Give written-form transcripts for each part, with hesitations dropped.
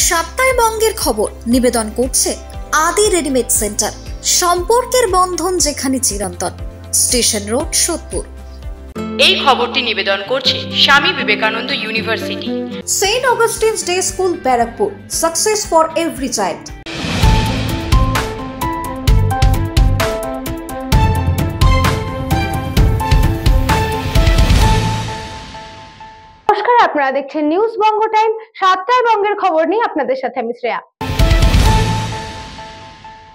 সাপ্তাহে বঙ্গের খবর নিবেদন করছে আদি রেডিমেড সেন্টার, সম্পর্কের বন্ধন যেখানে চিরন্তন, স্টেশন রোড, সোদপুর। এই খবরটি নিবেদন করছে Swami Vivekananda University, Saint Augustine's Day School, Barrackpore. Success for every child. নমস্কার, আপনারা দেখছেন নিউজ বঙ্গ টাইম। সাপ্তাহে বঙ্গের খবর নিয়ে আপনাদের সাথে আমি শ্রেয়া।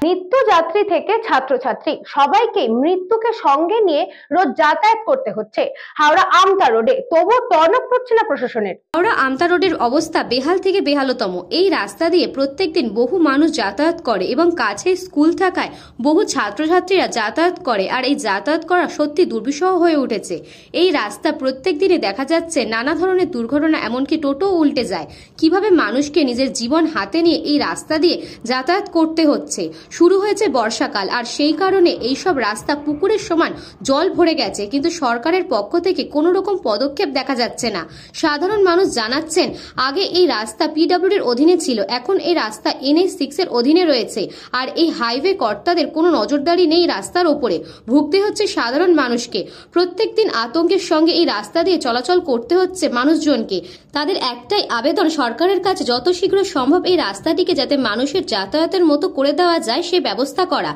নিত্যযাত্রী থেকে ছাত্রছাত্রী সবাইকে মৃত্যুকে সঙ্গে নিয়ে রোজ যাতায়াত করতে হচ্ছে হাওড়া আমতা রোডে, তবু টনক পড়ছে না প্রশাসনের। হাওড়া আমতা রোডের অবস্থা বেহাল থেকে বেহালতম। এই রাস্তা দিয়ে প্রত্যেকদিন বহু মানুষ যাতায়াত করে এবং কাছে স্কুল থাকায় বহু ছাত্রছাত্রীরা যাতায়াত করে, আর এই যাতায়াত করা সত্যি দুর্বিষহ হয়ে উঠেছে। এই রাস্তা প্রত্যেক দিনে দেখা যাচ্ছে নানা ধরনের দুর্ঘটনা, এমনকি টোটো উল্টে যায়। কিভাবে মানুষকে নিজের জীবন হাতে নিয়ে এই রাস্তা দিয়ে যাতায়াত করতে হচ্ছে। শুরু হয়েছে বর্ষাকাল, আর সেই কারণে এইসব রাস্তা পুকুরের সমান জল ভরে গেছে, কিন্তু সরকারের পক্ষ থেকে কোনো রকম পদক্ষেপ দেখা যাচ্ছে না। সাধারণ মানুষ জানাচ্ছেন, আগে এই রাস্তা পিডব্লিউডির অধীনে ছিল, এখন এই রাস্তা NH6 এর অধীনে রয়েছে, আর এই হাইওয়ে কর্তাদের কোনো নজরদারি নেই রাস্তার ওপরে। ভুগতে হচ্ছে সাধারণ মানুষকে। প্রত্যেকদিন আতঙ্কের সঙ্গে এই রাস্তা দিয়ে চলাচল করতে হচ্ছে মানুষজনকে। তাদের একটাই আবেদন, সরকারের কাছে যত শীঘ্র সম্ভব এই রাস্তাটিকে যাতে মানুষের যাতায়াতের মতো করে দেওয়া যায় সে ব্যবস্থা করা।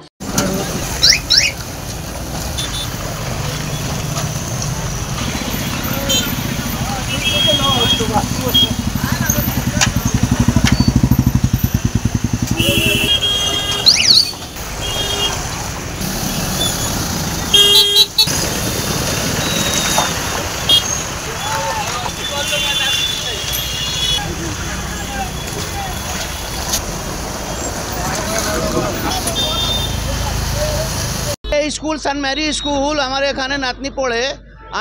স্কুল সেন্ট মেরি স্কুল আমার এখানে নাতনি পড়ে,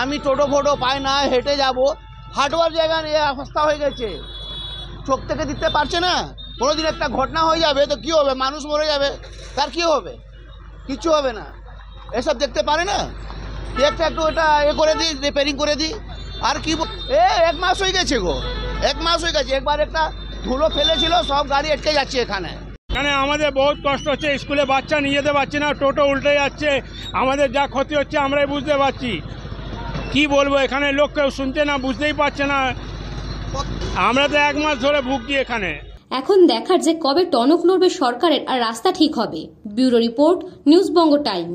আমি টোটো ফোটো পাই না, হেঁটে যাব, হাঁটবার জায়গা নিয়ে অবস্থা হয়ে গেছে। চোখ থেকে দিতে পারছে না। কোনোদিন একটা ঘটনা হয়ে যাবে তো কি হবে, মানুষ মরে যাবে, তার কি হবে? কিচ্ছু হবে না, এসব দেখতে পারে না। একটা একটু এটা করে দিই, রিপেয়ারিং করে দিই, আর কি। এক মাস হয়ে গেছে গো, এক মাস হয়ে গেছে। একবার একটা ধুলো ফেলেছিল, সব গাড়ি আটকে যাচ্ছে এখানে। এখানে আমাদের বহুত কষ্ট হচ্ছে, স্কুলে বাচ্চা নিয়ে যেতে পারছি না, টোটো উল্টে যাচ্ছে, আমাদের যা ক্ষতি হচ্ছে আমরাই বুঝতে পারছি। কি বলবো, এখানে লোক কেউ শুনছে না, বুঝতেই পারছে না। আমরা তো এক মাস ধরে ভুগছি এখানে। এখন দেখার যে কবে টনক নড়বে সরকারের আর রাস্তা ঠিক হবে। ব্যুরো রিপোর্ট, নিউজ বঙ্গ টাইম।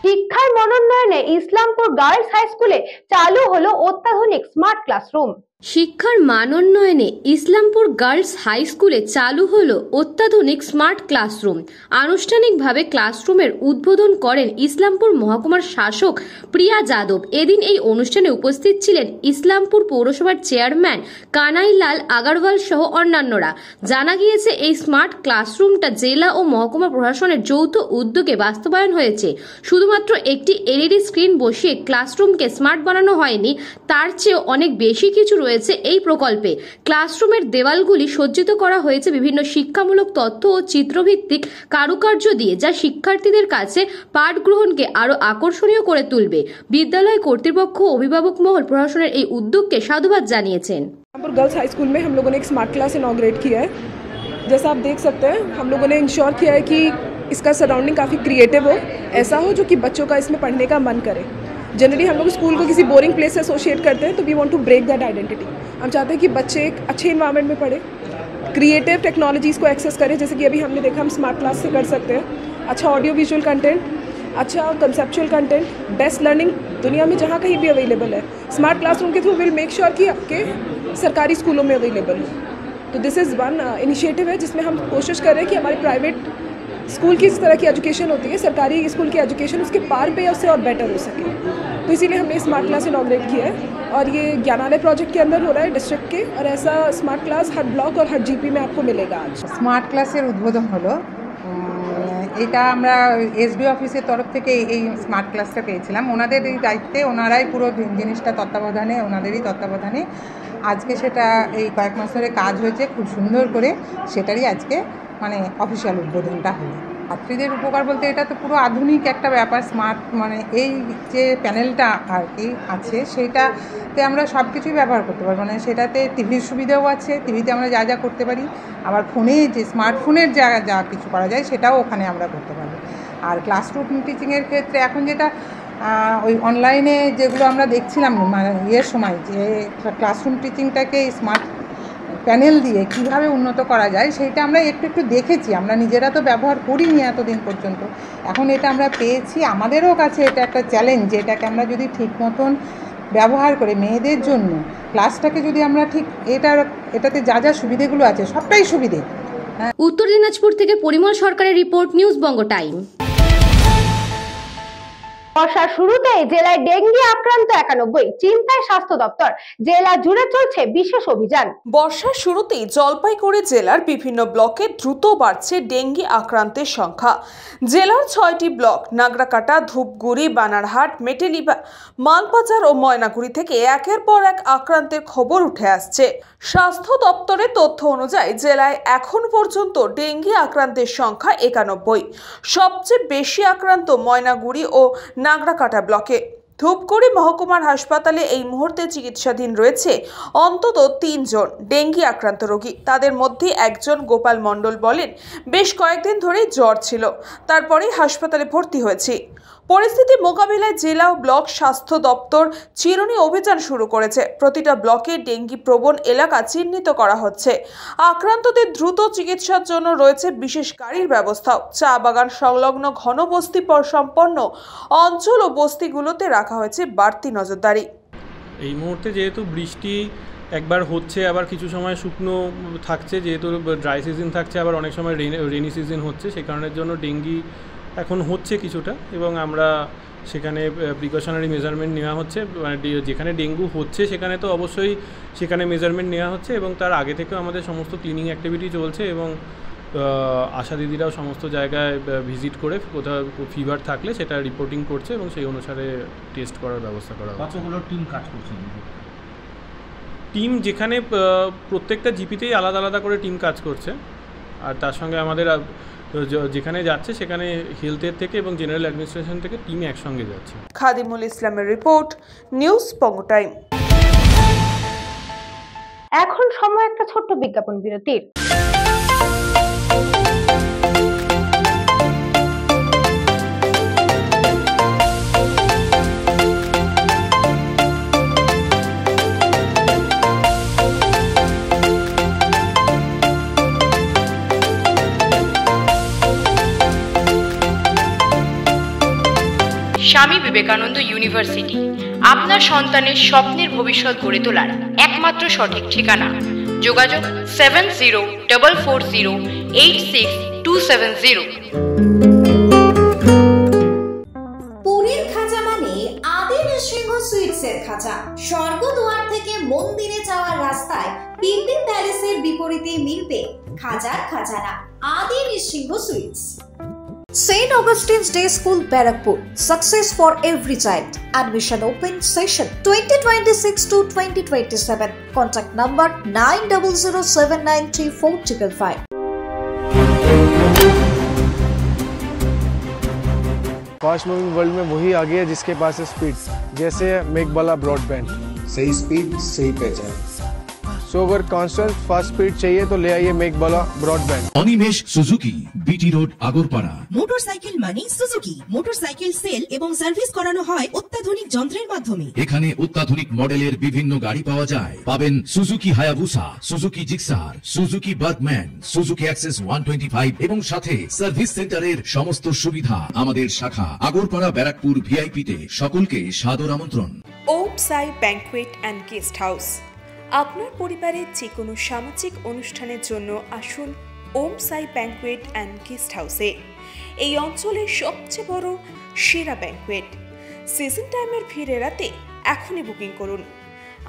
শিক্ষার মনোন্নয়নে ইসলামপুর গার্লস হাই স্কুলে চালু হলো অত্যাধুনিক স্মার্ট ক্লাসরুম। শিক্ষার মানোন্নয়নে ইসলামপুর গার্লস হাই স্কুলে চালু হলো অত্যাধুনিক স্মার্ট ক্লাসরুম। আনুষ্ঠানিকভাবে ক্লাসরুমের উদ্বোধন করেন ইসলামপুর মহকুমার শাসক প্রিয়া যাদব। এদিন এই অনুষ্ঠানে উপস্থিত ছিলেন ইসলামপুর পৌরসভার চেয়ারম্যান কানাইলাল আগারওয়াল সহ অন্যান্যরা। জানা গিয়েছে, এই স্মার্ট ক্লাসরুমটা জেলা ও মহকুমা প্রশাসনের যৌথ উদ্যোগে বাস্তবায়ন হয়েছে। শুধুমাত্র একটি LED স্ক্রিন বসিয়ে ক্লাসরুমকে স্মার্ট বানানো হয়নি, তার চেয়েও অনেক বেশি কিছু রয়েছে এই প্রকল্পে। ক্লাসরুমের দেওয়ালগুলি সজ্জিত করা হয়েছে বিভিন্ন শিক্ষামূলক তথ্য ও চিত্রভিত্তিক কারুকার্য দিয়ে, যা শিক্ষার্থীদের কাছে পাঠ গ্রহণকে আরো আকর্ষণীয় করে তুলবে। বিদ্যালয় কর্তৃপক্ষ ও অভিভাবক মহল প্রশাসনের এই উদ্যোগকে সাধুবাদ জানিয়েছেন। गर्ल्स हाई स्कूल में हम लोगों ने एक स्मार्ट क्लास इनॉग्रेट किया है। जैसा आप देख सकते हैं, हम लोगों ने इंश्योर किया है कि इसका सराउंडिंग काफ़ी क्रिएटिव हो, ऐसा हो जो कि बच्चों का इसमें पढ़ने का मन करे। जनरली हम लोग स्कूल को किसी बोरिंग प्लेस से एसोसिएट करते हैं, तो we want to break that identity. हम चाहते हैं कि बच्चे एक अच्छे इन्वायरमेंट में पढ़े, क्रिएटिव टेक्नोलॉजीज़ को एक्सेस करें, जैसे कि अभी हमने देखा हम स्मार्ट क्लास से कर सकते हैं। अच्छा ऑडियो विजुअल कंटेंट, अच्छा कंसेप्चुअल कंटेंट, बेस्ट लर्निंग दुनिया में जहाँ कहीं भी अवेलेबल है। स्मार्ट क्लासरूम के थ्रू विल मेक श्योर कि आपके सरकारी स्कूलों में अवेलेबल हो। तो दिस इज़ वन इनिशिएटिव है जिसमें हम कोशिश कर रहे हैं कि हमारे प्राइवेट स्कूल की जिस तरह की एजुकेशन होती है, सरकारी स्कूल की एजुकेशन उसके पार पे या उससे और बेटर हो सके। तो इसीलिए हमने स्मार्ट क्लास इनॉग्रेट किया है, और ये ज्ञानालय प्रोजेक्ट के अंदर हो रहा है डिस्ट्रिक्ट के, और ऐसा स्मार्ट क्लास हर ब्लॉक और हर GP में आपको मिलेगा। आज स्मार्ट क्लासेर उद्बोधन हलो, এটা আমরা SB অফিসের তরফ থেকে এই স্মার্ট ক্লাসটা পেয়েছিলাম। ওনাদের এই দায়িত্বে, ওনারাই পুরো জিনিসটা তত্ত্বাবধানে, ওনাদেরই তত্ত্বাবধানে আজকে সেটা এই কয়েক মাস ধরে কাজ হয়েছে খুব সুন্দর করে, সেটারই আজকে মানে অফিসিয়াল উদ্বোধনটা হলো। ছাত্রীদের উপকার বলতে এটা তো পুরো আধুনিক একটা ব্যাপার, স্মার্ট মানে এই যে প্যানেলটা আর কি আছে সেইটাতে আমরা সব কিছুই ব্যবহার করতে পারবো, মানে সেটাতে টিভির সুবিধাও আছে, টিভিতে আমরা যা যা করতে পারি, আবার ফোনে যে স্মার্টফোনের যা কিছু করা যায় সেটাও ওখানে আমরা করতে পারবো। আর ক্লাসরুম টিচিংয়ের ক্ষেত্রে এখন যেটা ওই অনলাইনে যেগুলো আমরা দেখছিলাম মানে সময় যে ক্লাসরুম টিচিংটাকে স্মার্ট প্যানেল দিয়ে কিভাবে উন্নত করা যায় সেইটা আমরা একটু দেখেছি, আমরা নিজেরা তো ব্যবহার করিনি এতদিন পর্যন্ত, এখন এটা আমরা পেয়েছি। আমাদেরও কাছে এটা একটা চ্যালেঞ্জ যে এটাকে আমরা যদি ঠিক মতন ব্যবহার করে মেয়েদের জন্য ক্লাসটাকে যদি আমরা ঠিক এটাতে যা যা সুবিধেগুলো আছে সবটাই সুবিধে। উত্তর দিনাজপুর থেকে পরিমল সরকারের রিপোর্ট, নিউজ বঙ্গ টাইম। বর্ষার শুরুতে জেলায় ডেঙ্গি আক্রান্ত 91, চিন্তায় স্বাস্থ্য দপ্তর, জেলা জুড়ে চলছে বিশেষ অভিযান। বর্ষার শুরুতেই জলপাইগুড়ি জেলার বিভিন্ন ব্লকে দ্রুত বাড়ছে ডেঙ্গি আক্রান্তের সংখ্যা। জেলার 6টি ব্লক নাগরাকাটা, ধূপগুড়ি, বানারহাট, মেটেলিবা, মালবাজার ও ময়নাগুড়ি থেকে একের পর এক আক্রান্তের খবর উঠে আসছে। স্বাস্থ্য দপ্তরের তথ্য অনুযায়ী জেলায় এখন পর্যন্ত ডেঙ্গি আক্রান্তের সংখ্যা 91। সবচেয়ে বেশি আক্রান্ত ময়নাগুড়ি ও নাগরাকাটা ব্লকে। ধূপগুড়ি মহকুমার হাসপাতালে এই মুহূর্তে চিকিৎসাধীন রয়েছে অন্তত 3 জন ডেঙ্গি আক্রান্ত রোগী। তাদের মধ্যে একজন গোপাল মণ্ডল বলেন, বেশ কয়েকদিন ধরেই জ্বর ছিল, তারপরেই হাসপাতালে ভর্তি হয়েছি। পরিস্থিতি মোকাবিলায় জেলা ও ব্লক স্বাস্থ্য দপ্তর চিরুনি অভিযান শুরু করেছে। প্রতিটা ব্লকে ডেঙ্গি প্রবণ এলাকা চিহ্নিত করা হচ্ছে। আক্রান্তদের দ্রুত চিকিৎসার জন্য রয়েছে বিশেষ গাড়ির ব্যবস্থাও। চা বাগান সংলগ্ন ঘনবস্তি সম্পন্ন অঞ্চল ও বস্তিগুলোতে রাখা হয়েছে বাড়তি নজরদারি। এই মুহূর্তে যেহেতু বৃষ্টি একবার হচ্ছে, আবার কিছু সময় শুকনো থাকছে, যেহেতু ড্রাই সিজন থাকছে, আবার অনেক সময় রেনি সিজন হচ্ছে, সেই কারণের জন্য ডেঙ্গি এখন হচ্ছে কিছুটা, এবং আমরা সেখানে প্রিকশনারি মেজারমেন্ট নেওয়া হচ্ছে। মানে যেখানে ডেঙ্গু হচ্ছে সেখানে তো অবশ্যই সেখানে মেজারমেন্ট নেওয়া হচ্ছে, এবং তার আগে থেকেও আমাদের সমস্ত ক্লিনিং অ্যাক্টিভিটি চলছে, এবং আশা দিদিরাও সমস্ত জায়গায় ভিজিট করে কোথাও ফিভার থাকলে সেটা রিপোর্টিং করছে, এবং সেই অনুসারে টেস্ট করার ব্যবস্থা করা হচ্ছে। কতগুলো টিম কাজ করছে? টিম যেখানে প্রত্যেকটা জিপিতেই আলাদা আলাদা করে টিম কাজ করছে, আর তার সঙ্গে আমাদের যেখানে যাচ্ছে সেখানে হেলথের থেকে এবং জেনারেল অ্যাডমিনিস্ট্রেশন থেকে টিম একসঙ্গে যাচ্ছে। খাদিমুল ইসলামের রিপোর্ট, নিউজ বঙ্গ টাইম। এখন সময় একটা ছোট্ট বিজ্ঞাপন বিরতির। স্বামী বিবেকানন্দ ইউনিভার্সিটি আপনার সন্তানের স্বপ্নের ভবিষ্যৎ গড়ে তোলার একমাত্র সঠিক ঠিকানা। যোগাযোগ 7044086270। পুরীর খাঁচা মানে আদি নৃসিংহ সুইটসের খাঁচা। স্বর্গদুয়ার থেকে মন্দিরে যাওয়ার রাস্তায় পিপি প্যালেসের বিপরীতে মিলবে খাজার খাজানা, Adi Nrisingha Sweets. St. Augustine's Day School, Barakpur. Success for every child. Admission open session 2026 to 2027. Contact number 9007934555. Fast moving world में वही आगे है जिसके पास है स्पीड, जैसे मेघबाला ब्रॉडबैंड। सही स्पीड, सही पहचान। सो अगर कांस्टेंट फास्ट स्पीड चाहिए तो ले आइए Meghbala broadband. Animesh Suzuki, BT road, Agarpara. Motorcycle মানে সুজুকি। মোটরসাইকেল সেল এবং সার্ভিস করানো হয় অত্যাধুনিক যন্ত্রের মাধ্যমে। এখানে অত্যাধুনিক মডেলের বিভিন্ন গাড়ি পাওয়া যায়। পাবেন Suzuki Hayabusa, Suzuki Gixxer, Suzuki Bergman, Suzuki access 125 এবং সাথে সার্ভিস সেন্টারের সমস্ত সুবিধা। আমাদের শাখা আগরপাড়া ব্যারাকপুর ভিআইপি তে সকলকে সাদর আমন্ত্রণ। ওম সাই ব্যাংকুয়েট অ্যান্ড গেস্ট হাউস। আপনার পরিবারের যে কোনো সামাজিক অনুষ্ঠানের জন্য আসুন ওম সাই ব্যাংকুয়েট অ্যান্ড গেস্ট হাউসে। এই অঞ্চলের সবচেয়ে বড় সেরা ব্যাংকুয়েট। সিজন টাইমের ভিড় এড়াতে এখনই বুকিং করুন।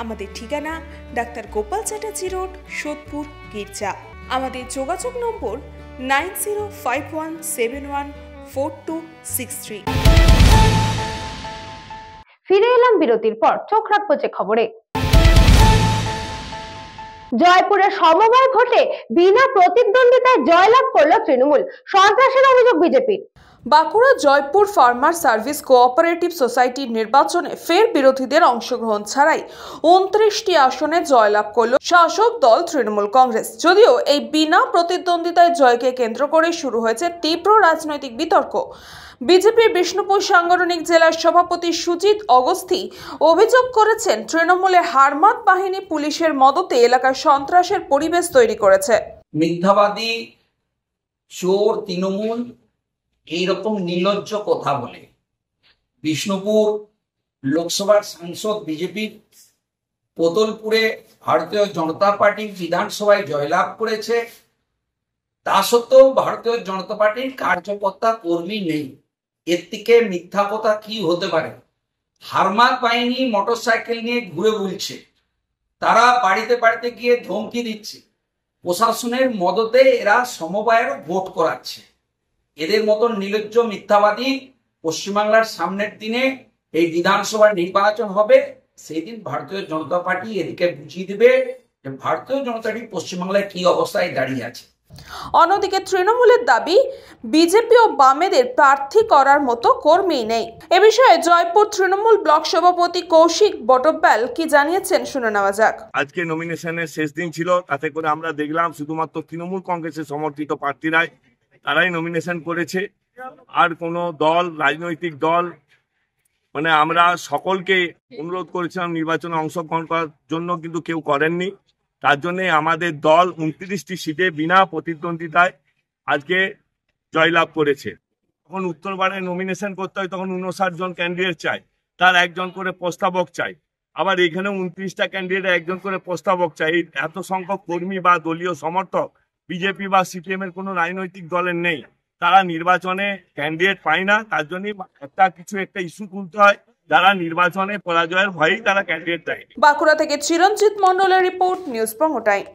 আমাদের ঠিকানা ডাক্তার গোপাল চ্যাটার্জি রোড, সোদপুর, গির্জা। আমাদের যোগাযোগ নম্বর 9051714263। ফিরে এলাম বিরতির পর। চোখ রাখবো যে খবরে। জয়পুরে সমবায় ভোটে বিনা প্রতিদ্বন্দ্বিতায় জয়লাভ করল তৃণমূল, সন্ত্রাসের অভিযোগ বিজেপির। Bankura Jaipur farmer service cooperative সোসাইটির নির্বাচনে ফের বিরোধীদের অংশগ্রহণ ছাড়াই 29টি আসনে জয়লাভ করল শাসক দল তৃণমূল কংগ্রেস। যদিও এই বিনা প্রতিদ্বন্দ্বিতায় জয়কে কেন্দ্র করে শুরু হয়েছে তীব্র রাজনৈতিক বিতর্ক। বিজেপির বিষ্ণুপুর সাংগঠনিক জেলার সভাপতি সুজিত অগস্তি অভিযোগ করেছেন, তৃণমূলের হারমাত বাহিনী পুলিশের মদতে এলাকায় সন্ত্রাসের পরিবেশ তৈরি করেছে। মিথ্যাবাদী, চোর তৃণমূল এইরকম নির্লজ্জ কথা বলে বিষ্ণুপুর লোকসভার সাংসদ বিজেপির পোতলপুরে ভারতীয় জনতা পার্টির বিধানসভায় জয়লাভ করেছে। তা সত্ত্বেও ভারতীয় জনতা পার্টির কার্যকর্তা কর্মী নেই। এর থেকে মিথ্যা কথা কি হতে পারে? হারমাত বাহিনী মোটরসাইকেল নিয়ে ঘুরে বুলছে, তারা বাড়িতে বাড়িতে গিয়ে ধমকি দিচ্ছে, প্রশাসনের মদতে এরা সমবায়ের ভোট করাচ্ছে। এদের মতন নির্লজ্জ মিথ্যাবাদী পশ্চিমবাংলার সামনের দিনে এই বিধানসভার নির্বাচন হবে, সেই দিন ভারতীয় জনতা পার্টি এদিকে বুঝিয়ে দেবে যে ভারতীয় জনতা পার্টি পশ্চিমবাংলায় কি অবস্থায় দাঁড়িয়ে আছে। অন্যদিকে তৃণমূলের দাবি, বিজেপি ও বামেদের প্রার্থী করার মতো কর্মী নেই। এ বিষয়ে জয়পুর তৃণমূল ব্লক সভাপতি কৌশিক বটব্যাল কি জানিয়েছেন শুনে নেওয়া যাক। আজকে নমিনেশনের শেষ দিন ছিল, তাতে করে আমরা দেখলাম শুধুমাত্র তৃণমূল কংগ্রেসের সমর্থিত প্রার্থীরাই তারাই নমিনেশন করেছে। আর কোনো দল, রাজনৈতিক দল, মানে আমরা সকলকে অনুরোধ করেছিলাম নির্বাচনে অংশগ্রহণ করার জন্য, কিন্তু কেউ করেননি। তার জন্য আমাদের দল 29টি সিটে বিনা প্রতিদ্বন্দ্বিতায় আজকে জয়লাভ করেছে। যখন উত্তরবারে নমিনেশন করতে হয় তখন 59 জন ক্যান্ডিডেট চাই, তার একজন করে প্রস্তাবক চাই। আবার এখানে 29টা ক্যান্ডিডেট একজন করে প্রস্তাবক চাই। এত সংখ্যক কর্মী বা দলীয় সমর্থক বিজেপি বা সিপিএম এর কোনো রাজনৈতিক দলের নেই। তারা নির্বাচনে ক্যান্ডিডেট পায় না, তার জন্য একটা ইস্যু তুলতে হয়, যারা নির্বাচনে পরাজয়ের ভয়েই তারা ক্যান্ডিডেট দেয়। বাঁকুড়া থেকে চিরঞ্জিত মণ্ডলের রিপোর্ট, নিউজ বঙ্গ টাইম।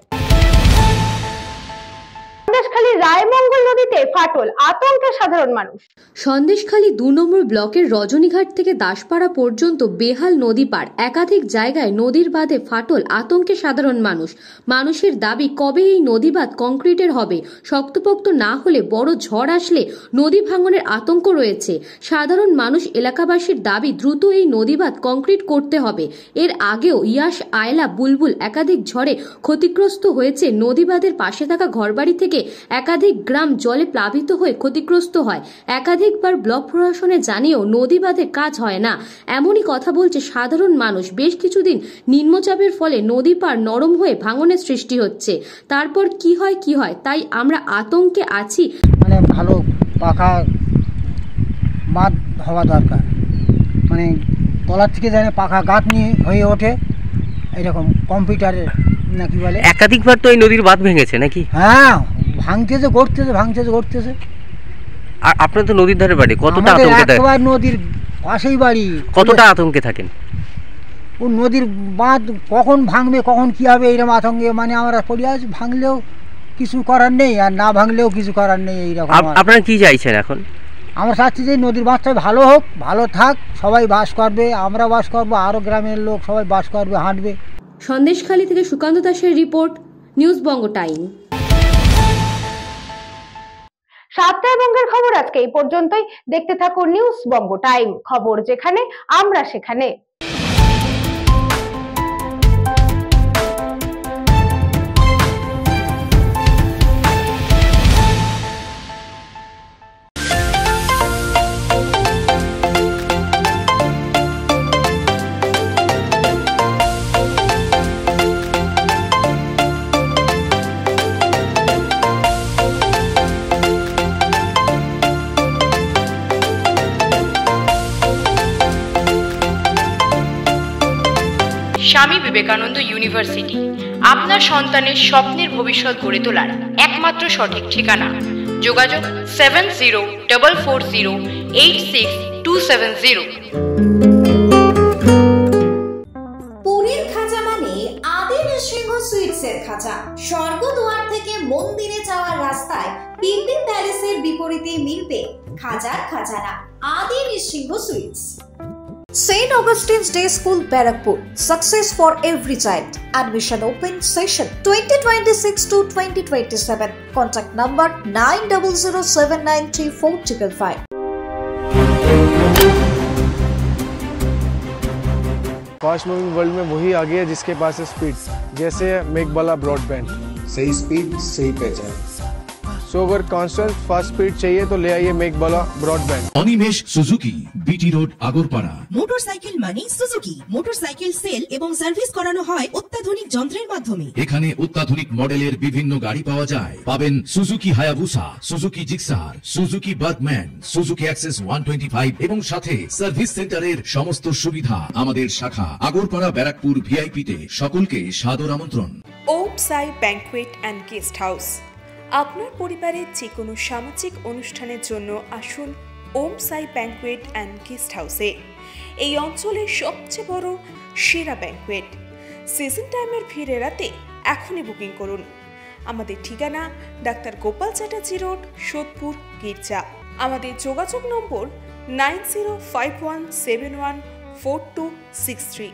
সন্দেশখালী রায়মঙ্গল নদীতে ফাটল, আতঙ্কে সাধারণ মানুষ। সন্দেশখালী 2 নম্বর ব্লকের রজনীঘাট থেকে দাসপাড়া পর্যন্ত বেহাল নদী পার, একাধিক জায়গায় নদীর বাঁধে ফাটল, আতঙ্কে সাধারণ মানুষ। মানুষের দাবি, কবে এই নদী বাঁধ কংক্রিটের হবে? শক্তপোক্ত না হলে বড় ঝড় আসলে নদী ভাঙনের আতঙ্ক রয়েছে। সাধারণ মানুষ এলাকাবাসীর দাবি, দ্রুত এই নদী বাঁধ কংক্রিট করতে হবে। এর আগেও ইয়াস, আয়লা, বুলবুল একাধিক ঝড়ে ক্ষতিগ্রস্ত হয়েছে। নদী বাঁধের পাশে থাকা ঘরবাড়ি থেকে একাধিক গ্রাম জলে প্লাবিত হয়ে ক্ষতিগ্রস্ত হয়। একাধিকবার ব্লক প্রশাসনে জানিয়েও নদী বাঁধের কাজ হয় না, এমনই কথা বলছে সাধারণ মানুষ। বেশ কিছুদিন নিম্নচাপের ফলে নদী পার নরম হয়ে ভাঙনের সৃষ্টি হচ্ছে। তারপর কি হয় তাই আমরা আতঙ্কে আছি। মানে ভালো পাকা বাঁধ হওয়া দরকার, মানে তলার থেকে যেন পাকা গাঁথনি হয়ে ওঠে, এরকম কম্পিউটারের নাকি বলে। একাধিকবার তো এই নদীর বাঁধ ভেঙেছে নাকি? হ্যাঁ, ভাঙতেছে গড়তেছে। আর আপনার তো নদীর ধারে বাড়ি, কতটা আতঙ্কে থাকেন? একবার নদীর পাশেই বাড়ি। কতটা আতঙ্কে থাকেন? ও নদীর বাঁধ কখন ভাঙবে, কখন কি হবে, এইরকম আতঙ্কে মানে আমরা পড়ে আছি। ভাঙলেও কিছু করার নেই, আর না ভাঙলেও কিছু করার নেই, এইরকম। আপনারা কি চাইছেন এখন? আমরা চাচ্ছি যে নদীর বাঁধটা ভালো হোক, ভালো থাক, সবাই বাস করবে, আমরা বাস করবো, আরো গ্রামের লোক সবাই বাস করবে, হাঁটবে। সন্দেশখালী থেকে সুকান্ত দাসের রিপোর্ট, নিউজ বঙ্গ টাইম। সাতটায় বঙ্গের খবর আজকে এই পর্যন্তই। দেখতে থাকুন নিউজ বঙ্গ টাইম, খবর যেখানে আমরা সেখানে। স্বামী বিবেকানন্দ ইউনিভার্সিটি, আপনার সন্তানের স্বপ্নের ভবিষ্যৎ গড়ে তোলার একমাত্র সঠিক ঠিকানা। যোগাযোগ 7044086270। পুরীর খাঁচা মানে আদি নৃসিংহ সুইটসের খাঁচা। স্বর্গদুয়ার থেকে মন্দিরে যাওয়ার রাস্তায় পিপি প্যালেসের বিপরীতে মিলবে খাজার খাজানা Adi Nrisingha Sweets. St. Augustine's Day School, Barakpur. Success for every child. Admission open session 2026 to 2027. Contact number 9007934555. Fast moving world में वही आगे है जिसके पास है स्पीड, जैसे मेघबाला ब्रॉडबैंड। सही स्पीड सही पहचान। सो अगर कांस्टेंट फास्ट स्पीड चाहिए तो ले आइए Meghbala broadband. Animesh Suzuki, BT road, Agarpara. Motorcycle মানে সুজুকি। মোটরসাইকেল সেল এবং সার্ভিস করানো হয় অত্যাধুনিক যন্ত্রের মাধ্যমে। এখানে অত্যাধুনিক মডেলের বিভিন্ন গাড়ি পাওয়া যায়। পাবেন Suzuki Hayabusa, Suzuki Gixxer, Suzuki Bergman, Suzuki access 125 এবং সাথে সার্ভিস সেন্টারের সমস্ত সুবিধা। আমাদের শাখা আগরপাড়া ব্যারাকপুর ভিআইপিতে। সকলকে সাদর আমন্ত্রণ। ওম সাই ব্যাংকুয়েট অ্যান্ড গেস্ট হাউস। আপনার পরিবারের যে কোনো সামাজিক অনুষ্ঠানের জন্য আসুন ওম সাই ব্যাংকুয়েট অ্যান্ড গেস্ট হাউসে। এই অঞ্চলের সবচেয়ে বড় সেরা ব্যাংকুয়েট। সিজন টাইমের ভিড় এড়াতে এখনই বুকিং করুন। আমাদের ঠিকানা ডাক্তার গোপাল চ্যাটার্জি রোড, সোদপুর, গির্জা। আমাদের যোগাযোগ নম্বর 9051714263।